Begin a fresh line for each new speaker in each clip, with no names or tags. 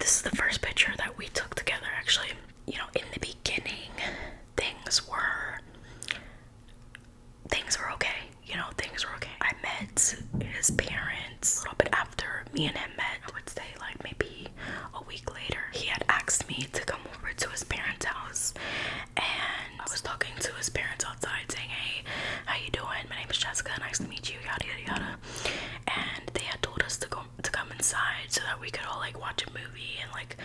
this is the first picture that we took together, actually. You know, in the beginning, things were okay. You know, things were okay. I met his parents a little bit after me and him met. I would say like maybe a week later. He had asked me to come over to his parents' house, and I was talking to his parents outside saying, hey, how you doing? My name is Jessica, nice to meet you, yada yada yada. And they had told us to come inside so that we could all like watch a movie and like,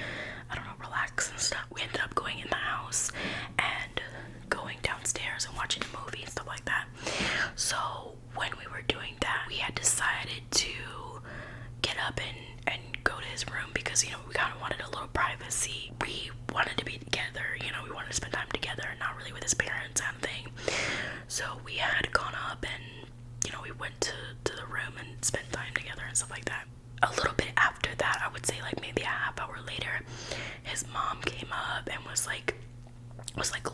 I don't know, relax and stuff. We ended up going in the house and going downstairs and watching a movie and stuff like that. So when we were doing that, we had decided to get up and go to his room because, you know, we kind of wanted a little privacy. We wanted to be together, you know, we wanted to spend time together and not really with his parents kind of thing. So we had gone up and, you know, we went to the room and spent time together and stuff like that. A little bit after that, I would say like maybe a half hour later, his mom came up and was like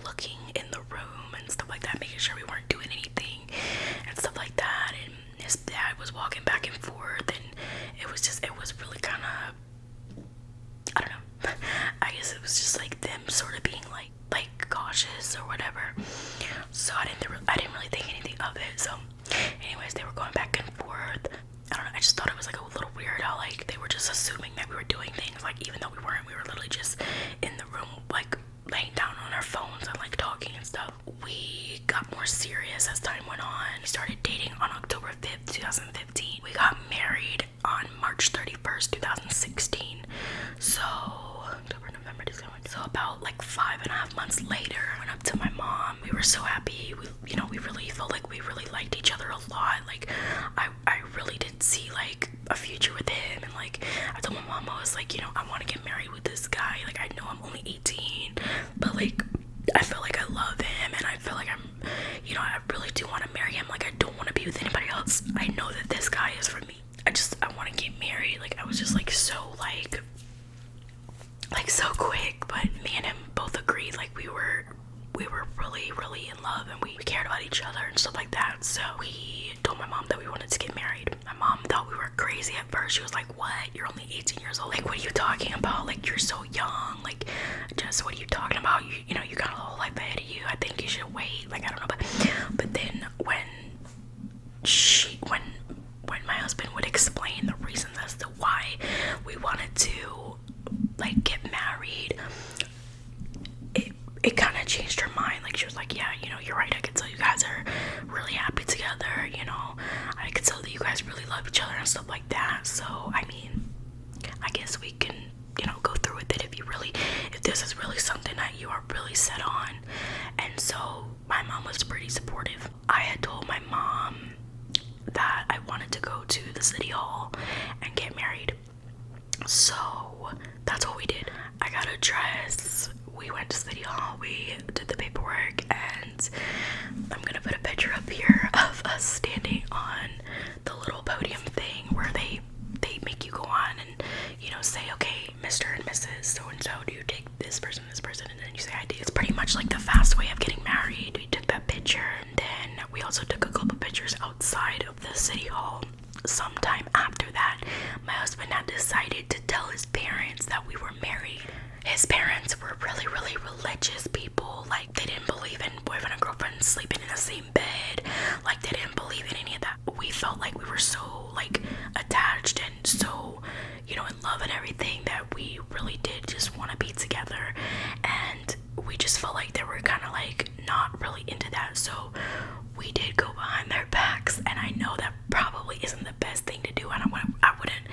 looking in the room and stuff like that, making sure we weren't doing anything and stuff like that. And his dad was walking back and forth, and it was really kind of, I don't know, I guess it was just like them sort of being like cautious or whatever. So I didn't really think anything of it. So anyways, they were going back and forth. I don't know, I just thought it was like a little weird how like they were just assuming that we were doing things, like even though we weren't. We were literally just in the room like laying down on our phones and like talking and stuff. We got more serious as time went on. We started dating on October 5th, 2015. We got married on March 31st, 2016. So October, November, December. So about like 5.5 months later, I went up to my mom. We were so happy. We really felt like we really liked each other a lot. Like I really did see like a future with him, and like I told my mom, I was like, you know, I want to get married with this guy. Like I know I'm only 18, but like I feel like I love him, and I feel like I really do want to marry him. Like I don't want to be with anybody else. I know that this guy is for me. I want to get married. Like I was just like so so quick, but me and him both agreed like we were really really in love, and we cared about each other and stuff like that. So we told my mom that we wanted to get married. My mom thought we were crazy at first. She was like, what, you're only 18 years old, like what are you talking about, like you're so young, like just what are you talking about, you know you got a whole life ahead of you, I think you should wait. Like I don't know, but then when my husband would explain the reasons as to why we wanted to like get married, it kind of changed her mind. Like she was like, yeah, you know, you're right, I could tell you guys are really happy together, you know, I could tell that you guys really love each other and stuff like that. So I mean, I guess we can, you know, go through with it if this is really something that you are really set on. And so my mom was pretty supportive. I had told my mom that I wanted to go to the city hall and get married, so that's what we did. I got a dress, we went to city hall, we did the paperwork, and I'm gonna put a picture up here of us standing on the little podium thing where they make you go on and, you know, say, okay, Mr. and Mrs. so-and-so, do you take this person, and then you say I do. It's pretty much like the fast way of getting married. We took that picture, and then we also took a couple pictures outside of the city hall. Sometime after that, my husband had decided to tell his parents that we were married. His parents were really, really religious people. Like, they didn't believe in boyfriend and girlfriend sleeping in the same bed. Like, they didn't believe in any of that. We felt like we were so, like, attached and so, you know, in love and everything that we really did just want to be together. And we just felt like they were kind of, like, not really into that. So we did go behind their backs. And I know that probably isn't the best thing to do. And I wouldn't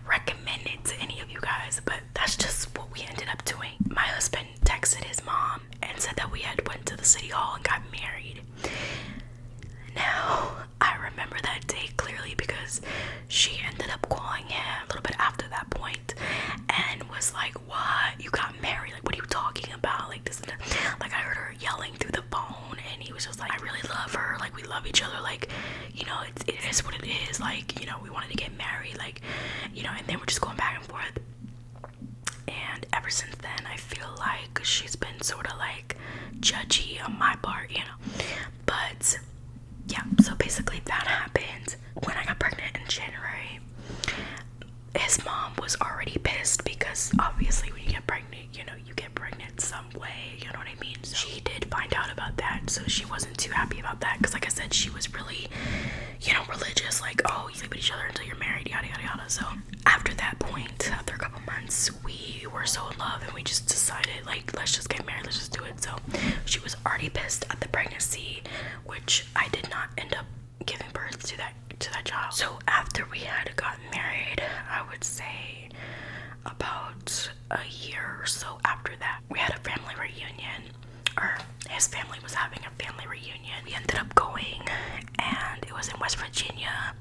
recommend it to any of you guys. But that's just what we ended up doing. My husband texted his mom and said that we had went to the city hall and got married. Now, I remember that day clearly because she ended up calling him a little bit after that point and was like, what? You got married? Like, what are you talking about? Like, this and that. Like, I heard her yelling through the phone, and he was just like, I really love her. Like, we love each other. Like, you know, it is what it is. Like, you know, we wanted to get married. Like, you know, and then we're just going back and forth. And ever since then, I feel like she's been sort of like judgy on my part, you know. But yeah, so basically that happened. When I got pregnant in January, his mom was already pissed because obviously so she wasn't too happy about that, because like I said, she was really, you know, religious, like, oh, you sleep with each other until you're married, yada yada yada. So after that point, after a couple months, we were so in love and we just decided, like, let's just get married, let's just do it. So she was already pissed at the pregnancy, which I did not end up giving birth to that child. So after we had gotten married, I would say about a year or so after that, we had a family reunion, or his family was having a family reunion. We ended up going, and it was in West Virginia.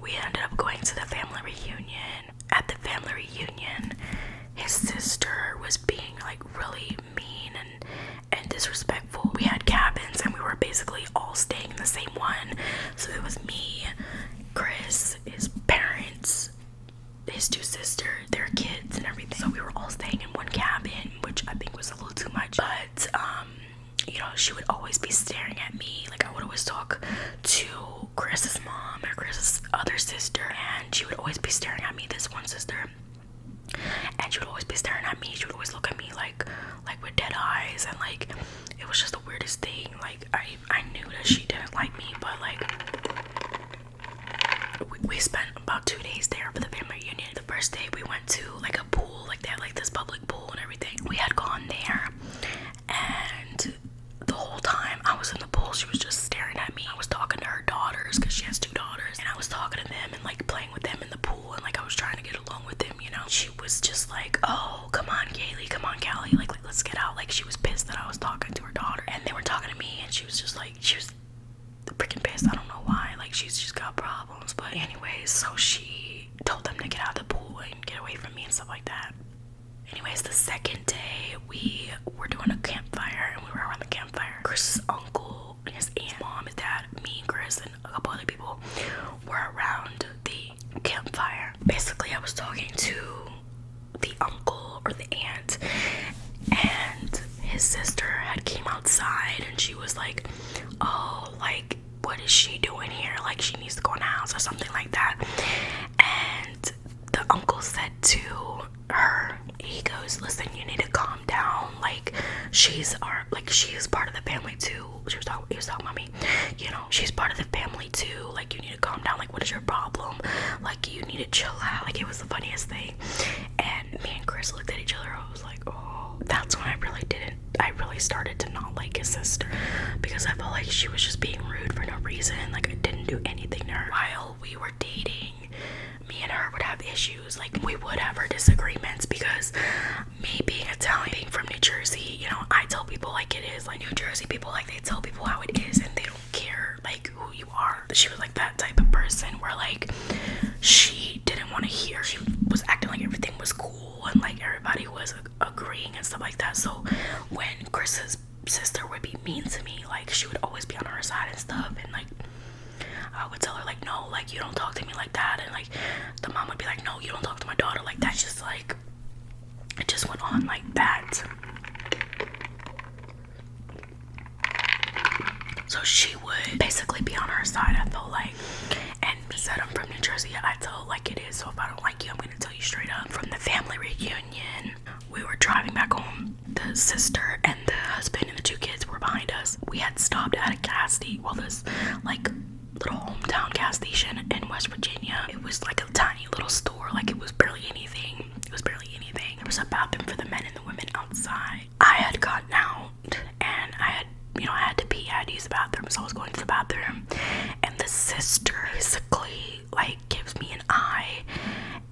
We ended up going to the family reunion. At the family reunion, his sister was being like really mean and disrespectful. We had cabins and we were basically all staying in the same one. So it was me, Chris, his parents, his two sisters, their kids and everything. So we were all staying in one cabin, which I think was a little too much. But you know, she would always be staring at me. Like, I would always talk to Chris's mom or Chris's other sister, and she would always be staring at me, this one sister. And she would always be staring at me. She would always look at me like with dead eyes, and like, it was just the weirdest thing. Like, I knew that she didn't like me, but like, we spent about 2 days there for the family reunion. The first day we went to like a pool, like they had like this public pool and everything. We had gone there, and the whole time I was in the pool, she was just staring at me. I was talking to her daughters, because she has 2 daughters, and I was talking to them and like playing with them in the pool, and like I was trying to get along with them, you know. She was just like, oh, come on Kaylee, come on Callie, like let's get out. Like, she was pissed that I was talking to her daughter, and they were talking to me, and she was just like, she was freaking pissed. I don't know why, like she's just got problems. But anyways, so she told them to get out of the pool and get away from me and stuff like that. Anyways, the second day we were doing a campfire, and we were around the campfire. Chris's uncle, his aunt, mom, his dad, me, Chris, and a couple other people were around the campfire. Basically, I was talking to the uncle or the aunt, and his sister had came outside, and she was like, oh, like, what is she doing here? Like, she needs to go in the house or something like that. And the uncle said to her, he goes, listen, you need to calm down. Like, she is part of the family too. He was talking about me. You know, she's part of the family too. Like, you need to calm down. Like, what is your problem? Like, you need to chill out. Like, it was the funniest thing. And me and Chris looked at each other. I was like, oh, that's when I really started to not like his sister, because I felt like she was just being rude for no reason. Like, I didn't do anything to her. While we were dating, me and her would have issues. Like, we would have our disagreements, because me being Italian, being from New Jersey, you know, I tell people like it is. Like, New Jersey people, like, they tell people how it is, and they don't care like who you are. She was like that type of person where like she didn't want to hear. She was acting like everything was cool and like everybody was agreeing and stuff like that. So when Chris's sister would be mean to me, like, she would always be on her side and stuff, and like I would tell her like, no, like, you don't talk to me like that, and like the mom would be like, no, you don't talk to my daughter like that. Just like, it just went on like that. So she would basically be on her side, I felt like. And me said, I'm from New Jersey, I tell it like it is. So if I don't like you, I'm gonna tell you straight up. From the family reunion, we were driving back home. The sister and the husband and the 2 kids were behind us. We had stopped at a gas station. Well, this like little hometown gas station in West Virginia. It was like a tiny little store. Like, it was barely anything. There was a bathroom for the men and the women outside. I had gotten out, and I had to pee. I had to use the bathroom, so I was going to the bathroom, and the sister basically like gives me an eye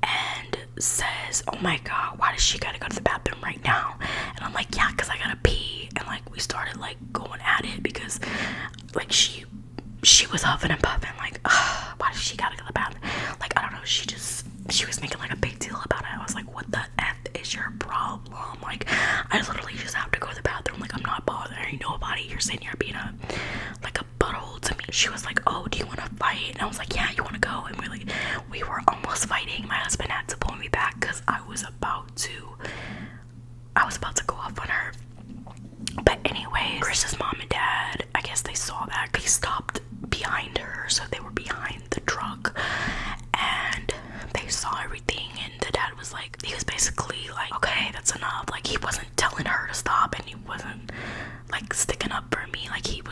and says, oh my god, why does she gotta go to the bathroom right now? And I'm like, yeah, because I gotta pee. And like, we started like going at it, because like she was huffing and puffing, like, why does she gotta go to the bathroom? Like, I don't know, she was making like a big deal about it. I was like, what the F is your problem? Like, I literally just have to go to the bathroom. Like, I'm not bothering nobody. You're sitting here being a butthole to me. She was like, oh, do you want to fight? And I was like, yeah, you want to go? And we were almost fighting. My husband had to pull me back, because I was about to go off on her. But anyways, Chris's mom and dad, I guess they saw that. They stopped behind her, so they were behind the truck, and they saw everything. And the dad was like, he was basically like, okay, that's enough. Like, he wasn't telling her to stop, and he wasn't like sticking up for me. Like, he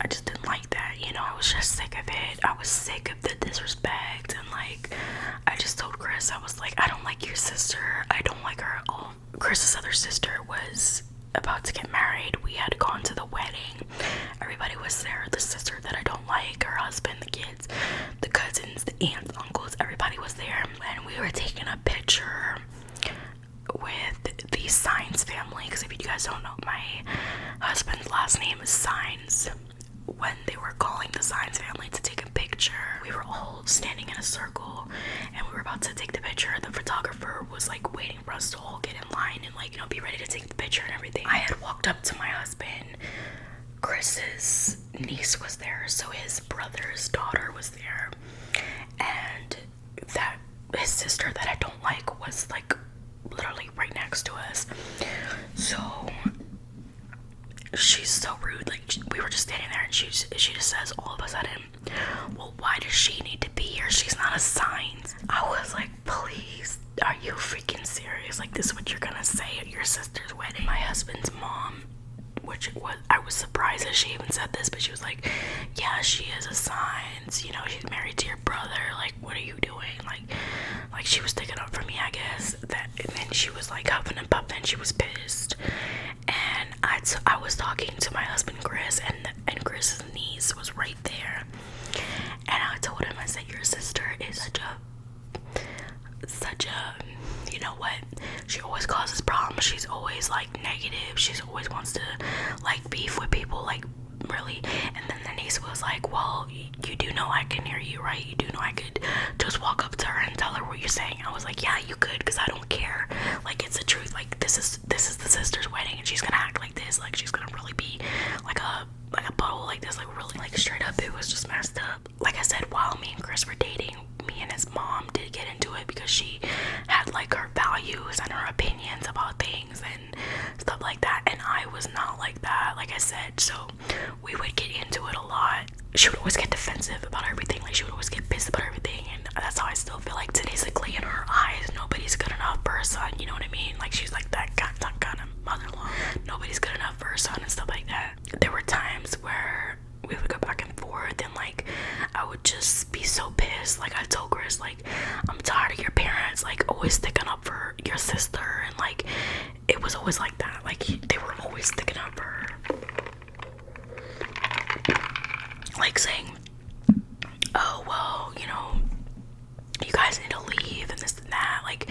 I just didn't like that, you know. I was just sick of it. I was sick of the disrespect, and like I just told Chris, I was like, I don't like your sister. I don't like her at all. Chris's other sister was about to get married. We had gone to the wedding. Everybody was there. The sister that I don't like, her husband, the kids, the cousins, the aunts, uncles, everybody was there. And we were taking a picture with the Signs family, because if you guys don't know, my husband's last name is Signs. When they were calling the Signs family to take a picture, we were all standing in a circle and we were about to take the picture. The photographer was like waiting for us to all get in line and like, you know, be ready to take the picture and everything. I had walked up to my husband. Chris's niece was there, so his brother's daughter was there, and that his sister that I don't like was like literally right next to us. So she's so rude. Like, we were just standing there and she just says all of a sudden, well, why does she need to be here? She's not a Signs. I was like, please, are you freaking serious? Like, this is what you're gonna say at your sister's wedding? My husband's mom, I was surprised that she even said this, but she was like, yeah, she is a Signs, you know, she's married to your brother, like, what are you doing? Like she was sticking up for me, I guess. And then she was like huffing and puffing, she was pissed. And I was talking to my husband Chris, and Chris's niece was right there, and I told him, I said, your sister is such a, you know what, she always causes problems. She's always like negative. She's always wants to like beef with people, like, really. And then the niece was like, well, you do know I can hear you, right? You do know I could just walk up to her and tell her what you're saying. I was like, yeah, you could, because I don't care. Like, it's the truth. Like, this is the sister's wedding, and she's gonna act like this. Like, she's gonna really be like a butthole like this. Like, really, like, straight up, it was just messed up. Like I said, while me and Chris were dating, me and his mom did get into it because she had like her values and her opinions about things and stuff like that, and I was not like that, like I said. So we would get into it a lot. She would always get defensive about everything. Like, she would always get pissed about everything, and that's how I still feel like basically in her eyes, nobody's good enough for her son, you know what I mean? Like, she's like that kind of mother-in-law. Nobody's good enough for her son and stuff like that. There were times where we would go back and forth, and like I would just be so pissed. Like, I told Chris, like, I'm tired of your parents like always sticking up for your sister, and like it was always like that. Like, they were always sticking up for her, like saying, oh well, you know, you guys need to leave and this and that. Like,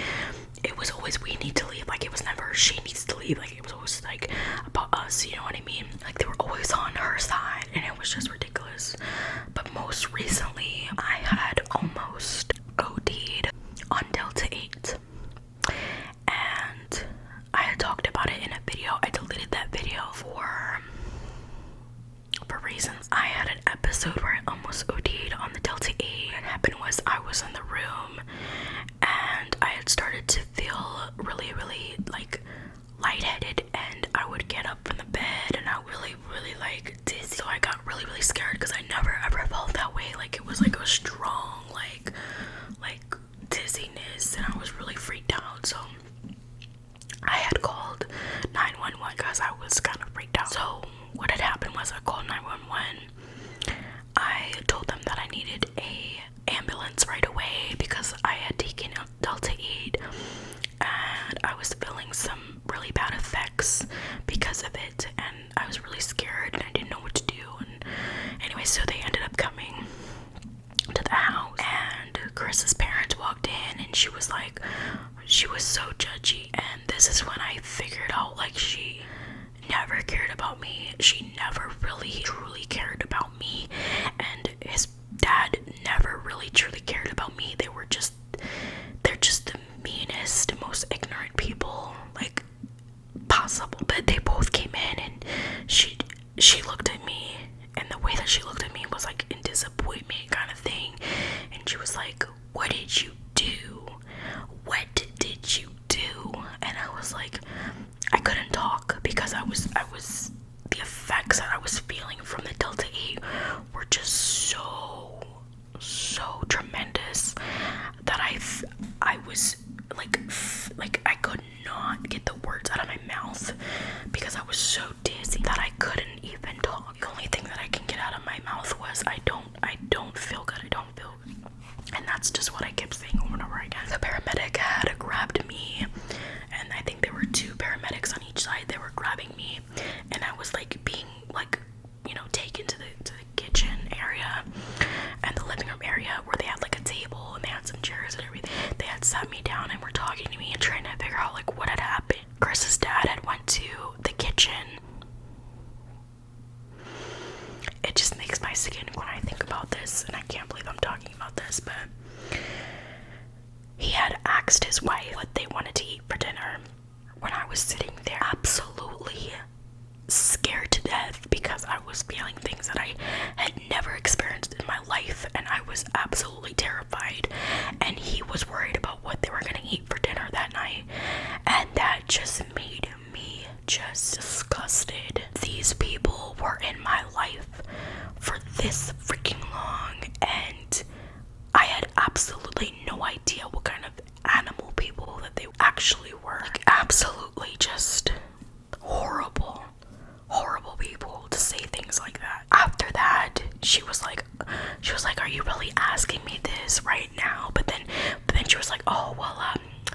it was always, we need to leave. Like, it was never she needs to leave. Like, it was always like about us, you know what I mean? Like, they were always on her side, and it was just ridiculous. But most recently, I had almost OD'd on Delta 8, and I had talked about it in a video. I deleted that video for reasons. I had an episode where I almost OD'd on the Delta 8. What happened was, I was in the room and I had started to feel really like lightheaded, and I would get up from the bed and I really like dizzy. So I got really scared, because I never ever felt that way. Like, it was like a strong like dizziness, and I was really freaked out. So I had called 911 because I was kind of freaked out. So what had happened was, I called 911. I told them that I needed a ambulance right away because I had taken Delta 8 and I was feeling some really bad effects because of it, and I was really scared and I didn't know what to do. And anyway, so they ended up coming to the house, and Chris's parents walked in, and she was so judgy. And this is when I figured out, like, she never cared about me. She never really truly cared about me, and his dad never really truly cared about me. They're just the meanest, most ignorant people like possible. But they both came in, and she looked at me, and the way that she looked at me was like in disappointment kind of thing, and she was like, what did you do? What did you do? And I was like, I couldn't talk because I was the effects that I was feeling from the Delta 8 were just so tremendous that I was like I could not get the words out of my mouth because I was so dizzy that I couldn't even talk. The only thing that I because I don't feel good. I don't feel good. And that's just what I kept saying over and over again. The paramedic had grabbed me, and I think there were 2 paramedics on each side. They were grabbing me, and I was like being like, you know, taken to the kitchen area and the living room area where they had like a table and they had some chairs and everything. They had sat me down and were talking to me and trying to figure out like what had happened. Chris's dad had went to the kitchen. It just makes my skin when I think about this, and I can't believe I'm talking about this, but he had asked his wife what they wanted to eat for dinner. When I was sitting there absolutely scared to death because I was feeling things that I had never experienced in my life, and I was absolutely terrified, and he was worried about what they were going to eat for dinner that night, and that just made me just disgusted. These people were in my life for this freaking long, and I had absolutely no idea what kind of animal people that they actually were. Like, absolutely just horrible people to say things like that. After that, she was like, are you really asking me this right now? But then she was like, oh well,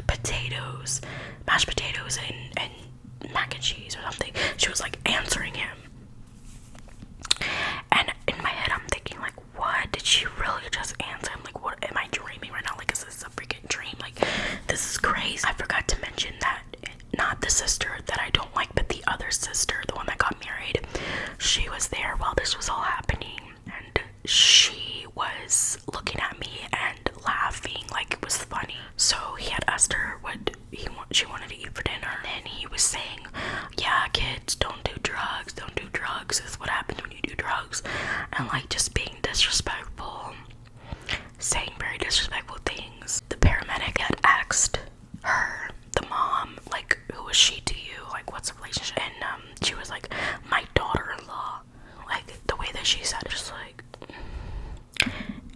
potatoes, mashed potatoes and mac and cheese or something. She was like answering him, and in my head I'm thinking like, what did she really just answer him? Like, what am I dreaming right now? Like, is this a freaking dream? Like, this is crazy. I forgot to mention that not the sister that I don't like, but the other sister, the one that got married, she was there while this was all happening, and she was looking at me and laughing like it was funny. So he had asked her what she wanted to eat for dinner, and he was saying, yeah, kids, don't do drugs, this is what happens when you do drugs, and like just being disrespectful, saying very disrespectful things. The paramedic had asked her, the mom, like, who was she to you? Like, what's the relationship? And she was like, my daughter-in-law. Like, the way that she said it, just like,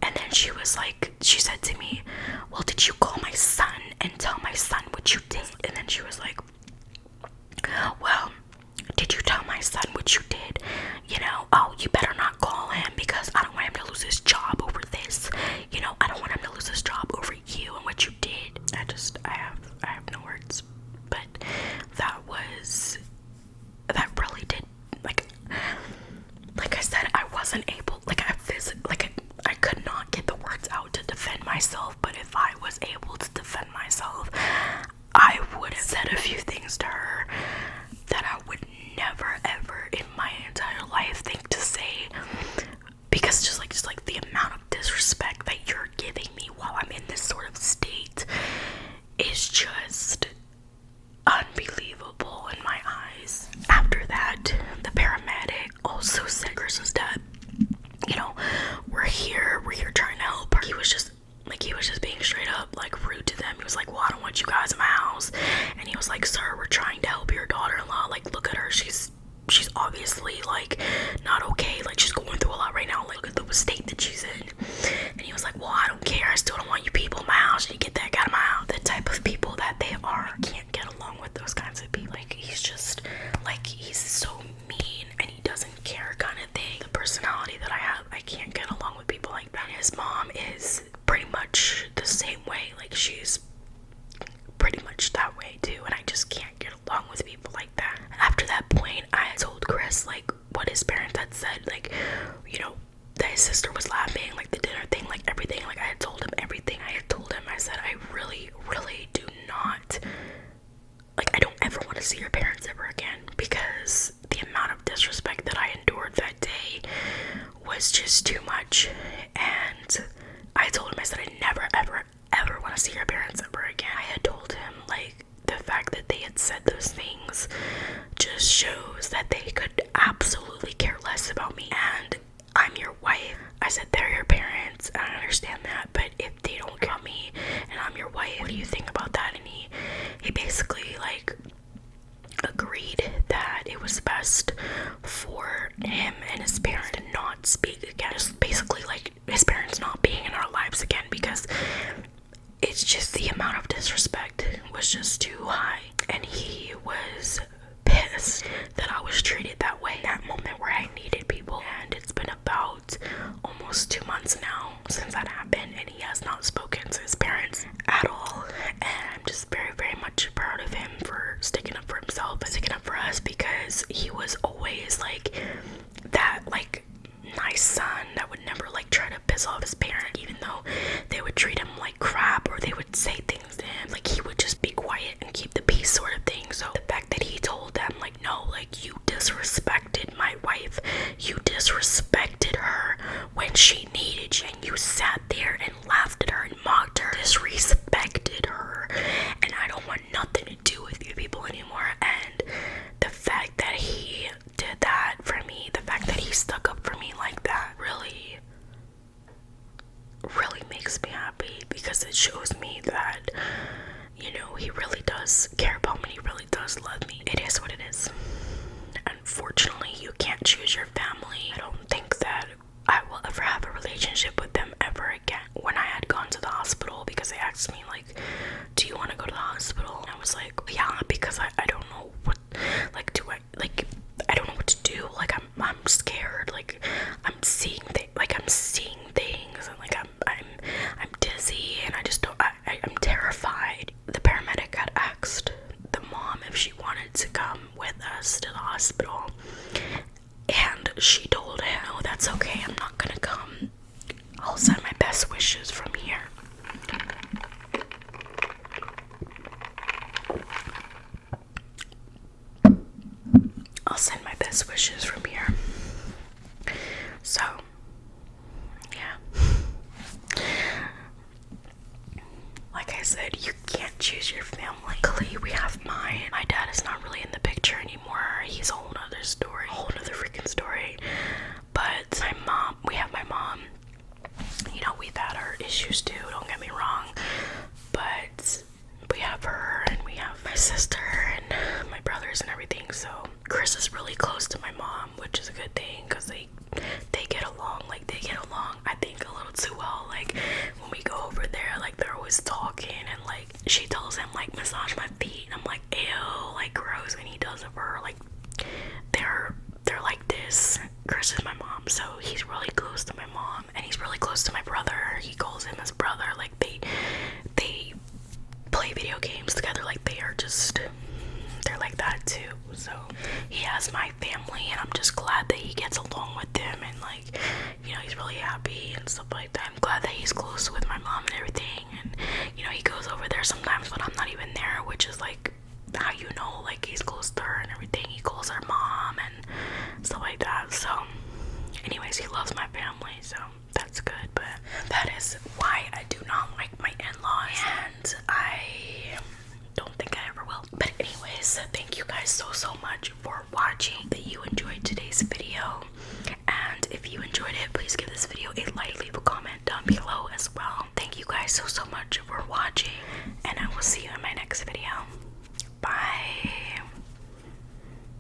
and then she was like, she said to me, well, did you call my son and tell my son what you did? And then she was like, well, did you tell my son what you did? You know, oh, you better not call him because I don't want him to lose his job over this. You know, I don't want him to lose his job over you and what you did. I have no words. But that really did, like I said, I wasn't able, I could not get the words out to defend myself, but if I was able to defend myself, I would have said a few things to her that I would never ever in my entire life think to say, because just like the amount of disrespect that you're giving me while I'm in this sort of state is just unbelievable in my eyes. After that, the paramedic also said Chris's dad, you know, we're here trying to help her. He was just being straight up like rude to them. He was like, well, I don't want you guys in my house. And he was like, sir, we're trying to help your daughter-in-law. Like, look at her. She's obviously like not okay. Like, she's going through a lot right now. Like, look at the state that she's in. And he was like, well, I don't care. I still don't want you people in my house. You get that out of my house. The type of people that they are, I can't get along with those kinds of people. Like, he's just like, he's so mean and he doesn't care kind of thing. The personality that I have, I can't get along with people like that. His mom is pretty much the same way. Like, she's pretty much that way too, and I just can't get along with people like that. After that point, I told Chris like what his parents had said, like, you know, that his sister was laughing, like the dinner thing, like everything. Like, I had told him everything. I said, I really do not, like, I don't ever want to see your parents ever again, because the amount of disrespect that I endured that day was just too much. And I told him, I said, I never ever want to see your parents ever again. I had told him, like, the fact that they had said those things just shows that they could absolutely care less about me, and I'm your wife. I said, they're your parents, and I understand that, but if they don't care about me and I'm your wife, what do you think about that? And he basically like agreed that it was best for him and his parents to not speak again. Just basically like his parents not being in our lives again, because it's just the amount of disrespect was just too high, and he was pissed that I was treated that way in that moment where I needed people. And it's been about almost 2 months now since that happened, and he has not spoken to his parents at all. And I'm just very, very much proud of him for sticking up for himself and sticking up for us, because he was always like that, like, nice son that would never like try to piss off his parent, even though they would treat him like crap or they would say things to him. Like, he would just be quiet and keep the peace, sort of thing. So the fact that he told them, like, no, like, you disrespected my wife, you disrespected her when she needed you, and you sat there and laughed at her and mocked her, disrespected her, and I don't want nothing to do with you people anymore. And the fact that he did that for me, the fact that he stuck up for me like that, really, really makes me happy, because it shows me that, you know, he really does care about me, he really does love me. It is what it is. Unfortunately, you can't choose your family. I don't think that I will ever have a relationship with them ever again. When I had gone to the hospital, because they asked me, like, do you want to go to the hospital? And I was like, yeah, because I don't know what, like, I don't know what to do. Like, I'm scared. Like, I'm seeing things, and like I'm dizzy, and I just don't. I'm terrified. The paramedic had asked the mom if she wanted to come with us to the hospital, and she told him, "Oh, that's okay. I'm not gonna come. I'll send my best wishes from here." I'll send my best wishes from here. So, yeah. Like I said, you can't choose your family. Luckily, we have mine. My dad is not really in the picture anymore. He's a whole nother story. A whole nother freaking story. But my mom, we have my mom. You know, we've had our issues too, don't get me wrong. But we have her, and we have my sister and my brothers and everything. So Chris is really close to my mom, which is a good thing, because they get along. Like, they get along, I think, a little too well. Like, when we go over there, like, they're always talking, and like, she tells him, like, massage my feet, and I'm like, ew, like, gross. And he does it for her. Like, they're like this. Chris is my mom, so he's really close to my mom, and he's really close to my brother. He calls him his brother. Like, they play video games together. Like, they're like that too. So he has my family, and I'm just glad that he gets along with them, and like, you know, he's really happy and stuff like that. I'm glad that he's close with my mom and everything, and you know, he goes over there sometimes when I'm not even there, which is like how you know, like, he's close to her and everything. He calls her mom and stuff like that. So anyways, he loves my family, so that's good. But that is why I do not like my in-laws, and I don't think I ever will. But anyways, thank you guys so much for watching. That you enjoyed today's video, and if you enjoyed it, please give this video a like, leave a comment down below as well. Thank you guys so much for watching.